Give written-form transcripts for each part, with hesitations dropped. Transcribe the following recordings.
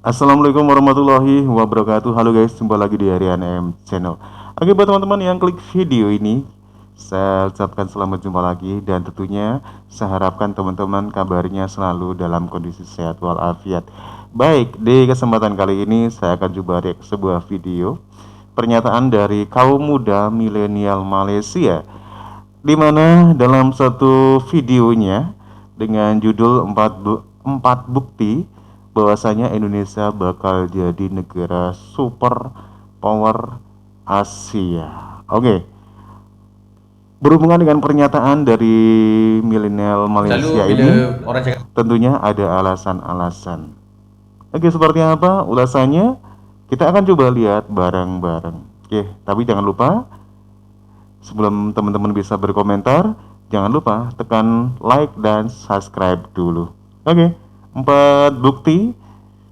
Assalamualaikum warahmatullahi wabarakatuh. Halo guys, jumpa lagi di Harian M Channel. Oke, buat teman-teman yang klik video ini, saya ucapkan selamat jumpa lagi. Dan tentunya saya harapkan teman-teman kabarnya selalu dalam kondisi sehat walafiat. Baik, di kesempatan kali ini saya akan coba react sebuah video pernyataan dari kaum muda milenial Malaysia, di mana dalam satu videonya dengan judul empat bukti bahwasanya Indonesia bakal jadi negara super power Asia. Oke, berhubungan dengan pernyataan dari milenial Selalu Malaysia bila ini, orang cakap tentunya ada alasan-alasan. Oke, seperti apa ulasannya? Kita akan coba lihat bareng-bareng. Oke, tapi jangan lupa sebelum teman-teman bisa berkomentar, jangan lupa tekan like dan subscribe dulu. Oke, 4 bukti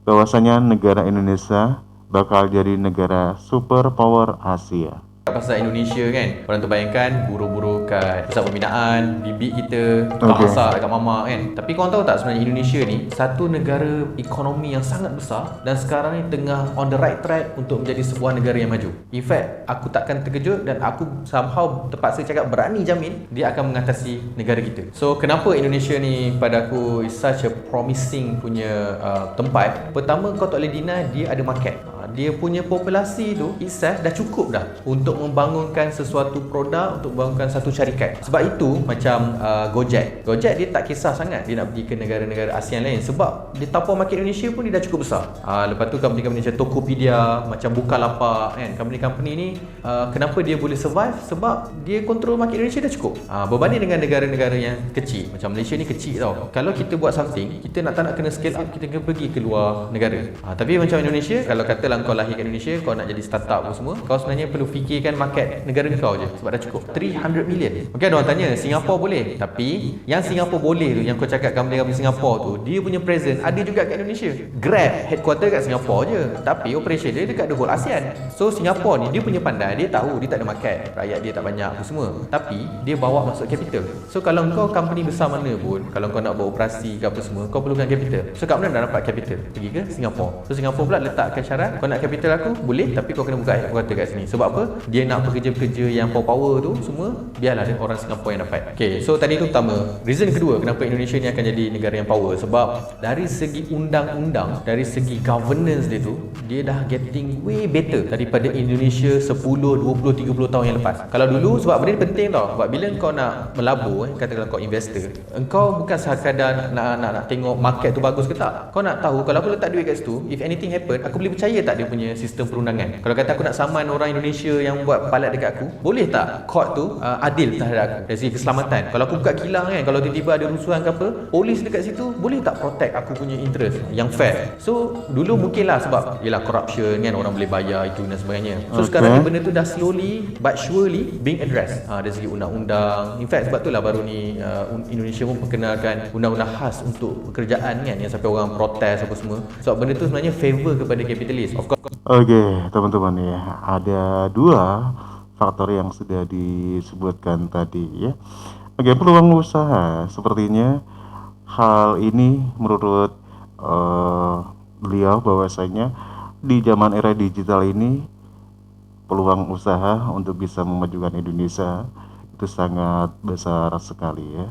bahwasanya negara Indonesia bakal jadi negara superpower Asia. pasal Indonesia kan, orang tu bayangkan guru-guru kat pusat pembinaan, bibik kita, tukang Oke. masak kat mamak kan. Tapi korang tahu tak sebenarnya Indonesia ni satu negara ekonomi yang sangat besar dan sekarang ni tengah on the right track untuk menjadi sebuah negara yang maju. In fact, aku takkan terkejut dan aku somehow terpaksa cakap berani jamin dia akan mengatasi negara kita. So kenapa Indonesia ni pada aku is such a promising punya tempat? Pertama, kau tak boleh deny dia ada market. Dia punya populasi tu itself dah cukup dah untuk membangunkan sesuatu produk, untuk membangunkan satu syarikat. Sebab itu macam Gojek dia tak kisah sangat dia nak pergi ke negara-negara ASEAN lain sebab dia tapau market Indonesia pun dia dah cukup besar. Lepas tu company-company macam Tokopedia, macam Bukalapak kan, company-company ni kenapa dia boleh survive? Sebab dia control market Indonesia dah cukup. Berbanding dengan negara-negara yang kecil macam Malaysia ni kecil tau. Kalau kita buat something, kita tak nak kena scale up, kita kena pergi ke luar negara. Tapi macam Indonesia, kalau katalah kau lahir kat Indonesia, kau nak jadi startup apa semua, kau sebenarnya perlu fikirkan market negara kau je sebab dah cukup 300 million. Okey, ada orang tanya Singapura boleh, tapi yang Singapura boleh tu, yang kau cakap company Singapura tu, dia punya presence ada juga kat Indonesia. Grab headquarter kat Singapura je, tapi operation dia dekat the whole ASEAN. So Singapura ni dia punya pandai, dia tahu dia tak ada market, rakyat dia tak banyak apa semua, tapi dia bawa masuk capital. So kalau kau company besar mana pun, kalau kau nak buat operasi ke apa semua, kau perlukan capital. So kat mana nak dapat capital? Pergi ke Singapura. So Singapura pula letakkan syarat, kau nak capital aku boleh, tapi kau kena buka headquarter kat sini. Sebab apa? Dia nak pekerja-pekerja yang power tu semua biarlah dia orang Singapura yang dapat. Okay, so tadi tu pertama. Reason kedua kenapa Indonesia ni akan jadi negara yang power, sebab dari segi undang-undang, dari segi governance dia tu, dia dah getting way better daripada Indonesia 10, 20, 30 tahun yang lepas. Kalau dulu, sebab benda ni penting tau, sebab bila kau nak melabur, katakanlah kau investor, engkau bukan sekadar nak tengok market tu bagus ke tak. Kau nak tahu kalau aku letak duit kat situ, if anything happen, aku boleh percaya tak dia punya sistem perundangan. Kalau kata aku nak saman orang Indonesia yang buat palat dekat aku, boleh tak court tu adil terhadap aku dari segi keselamatan? Kalau aku buka kilang kan, kalau tiba-tiba ada rusuhan ke apa, polis dekat situ boleh tak protect aku punya interest yang fair? So dulu mungkin lah sebab yelah corruption kan, orang boleh bayar itu dan sebagainya. So sekarang ni benda tu dah slowly but surely being addressed dari segi undang-undang. In fact sebab itulah baru ni Indonesia pun perkenalkan undang-undang khas untuk pekerjaan kan, yang sampai orang protes apa semua. Sebab benda tu sebenarnya favor kepada kapitalis. Of course. Oke, teman-teman ya, ada 2 faktor yang sudah disebutkan tadi ya. Oke, peluang usaha sepertinya hal ini menurut beliau bahwasanya di zaman era digital ini peluang usaha untuk bisa memajukan Indonesia itu sangat besar sekali ya.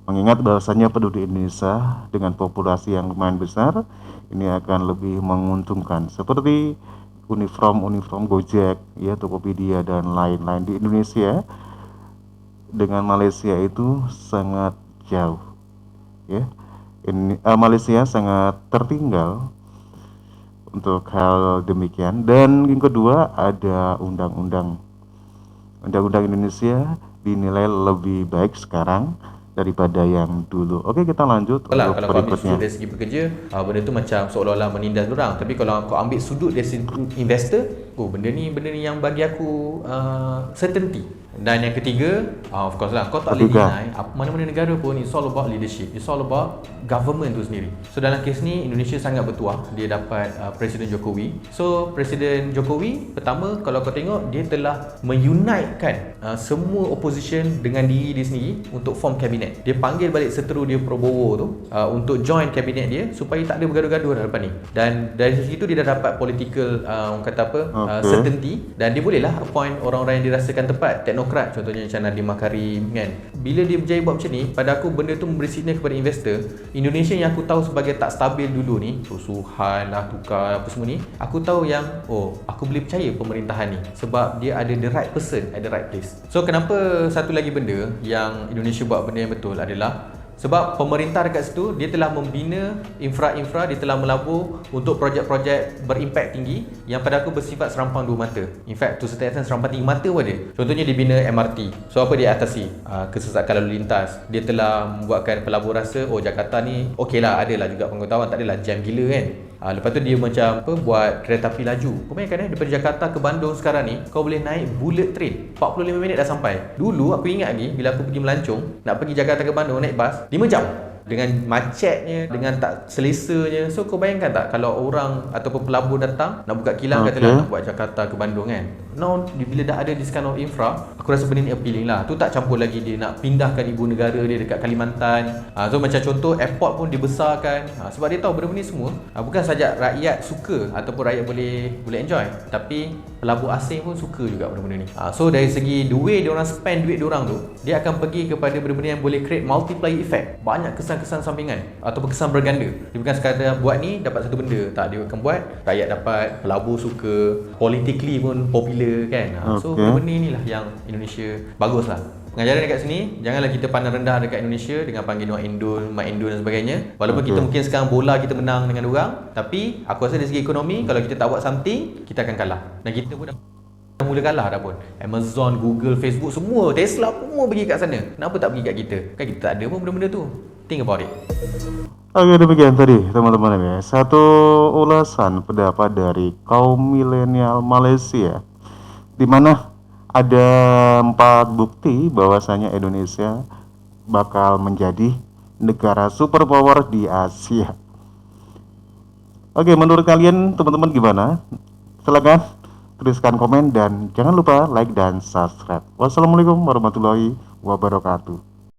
Mengingat bahwasanya penduduk Indonesia dengan populasi yang lumayan besar, ini akan lebih menguntungkan. Seperti uniform Gojek, ya Tokopedia dan lain-lain di Indonesia dengan Malaysia itu sangat jauh, ya. Malaysia sangat tertinggal untuk hal demikian. Dan yang kedua ada undang-undang Indonesia dinilai lebih baik sekarang daripada yang dulu. Oke, kita lanjut untuk Kalau kau ambil berikutnya. sudut dari segi pekerja, benda tu macam seolah-olah menindas orang. Tapi kalau kau ambil sudut dari segi investor, benda ni yang bagi aku certainty. Dan yang ketiga, of course lah, kau tak boleh deny mana-mana negara pun it's all about leadership, it's all about government tu sendiri. So dalam kes ni Indonesia sangat bertuah dia dapat Presiden Jokowi. So Presiden Jokowi pertama, kalau kau tengok, dia telah meunitekan semua opposition dengan diri dia sendiri untuk form kabinet. Dia panggil balik seteru dia Prabowo tu untuk join kabinet dia supaya tak ada bergaduh-gaduh dah depan ni. Dan dari situ dia dah dapat political orang kata apa, certainty, dan dia bolehlah appoint orang-orang yang dirasakan tepat, teknokrat, contohnya macam Nadiem Makarim kan. Bila dia berjaya buat macam ni, pada aku benda tu memberi signal kepada investor. Indonesia yang aku tahu sebagai tak stabil dulu ni, rusuhan lah, tukar apa semua ni, aku tahu yang aku boleh percaya pemerintahan ni sebab dia ada the right person at the right place. So kenapa satu lagi benda yang Indonesia buat benda yang betul adalah sebab pemerintah dekat situ dia telah membina infra-infra, dia telah melabur untuk projek-projek berimpak tinggi yang pada aku bersifat serampang dua mata. In fact, to certain extent serampang tiga mata pun ada. Contohnya dia bina MRT. So apa dia atasi? Kesesakan lalu lintas. Dia telah membuatkan pelabur rasa, Jakarta ni okey lah, adalah juga pengetahuan, tak adalah jam gila kan. Lepas tu dia macam buat kereta api laju. Kau bayangkan daripada Jakarta ke Bandung sekarang ni kau boleh naik bullet train 45 minit dah sampai. Dulu aku ingat lagi bila aku pergi melancong nak pergi Jakarta ke Bandung naik bas 5 jam. Dengan macetnya, dengan tak selesanya. So kau bayangkan tak kalau orang ataupun pelabur datang nak buka kilang, katalah nak buat Jakarta ke Bandung kan. Now bila dah ada this kind of infra, aku rasa benda ni appealing lah. Tu tak campur lagi dia nak pindahkan ibu negara dia dekat Kalimantan. So macam contoh airport pun dibesarkan, sebab dia tahu benda-benda ni semua bukan saja rakyat suka ataupun rakyat boleh enjoy, tapi pelabur asing pun suka juga benda-benda ni. So dari segi the way dia orang spend duit dia orang tu, dia akan pergi kepada benda-benda yang boleh create multiplier effect, banyak kesan-kesan sampingan ataupun kesan berganda. Dia bukan sekadar buat ni dapat satu benda, tak, dia akan buat rakyat dapat, pelabur suka, politically pun popular kan. So benda-benda inilah yang Indonesia bagus lah. Pengajaran dekat sini, janganlah kita pandang rendah dekat Indonesia dengan panggil orang Indon, Mak Indon dan sebagainya. Walaupun kita mungkin sekarang bola kita menang dengan orang, tapi aku rasa dari segi ekonomi, kalau kita tak buat something, kita akan kalah. Dan kita pun dah mula kalah dah pun. Amazon, Google, Facebook, semua, Tesla semua pergi kat sana. Kenapa tak pergi kat kita? Kan kita tak ada pun benda-benda tu. Think about it. Oke, demikian tadi teman-teman ya, satu ulasan pendapat dari kaum milenial Malaysia, di mana ada 4 bukti bahwasanya Indonesia bakal menjadi negara superpower di Asia. Oke, menurut kalian teman-teman gimana? Silakan tuliskan komen dan jangan lupa like dan subscribe. Wassalamualaikum warahmatullahi wabarakatuh.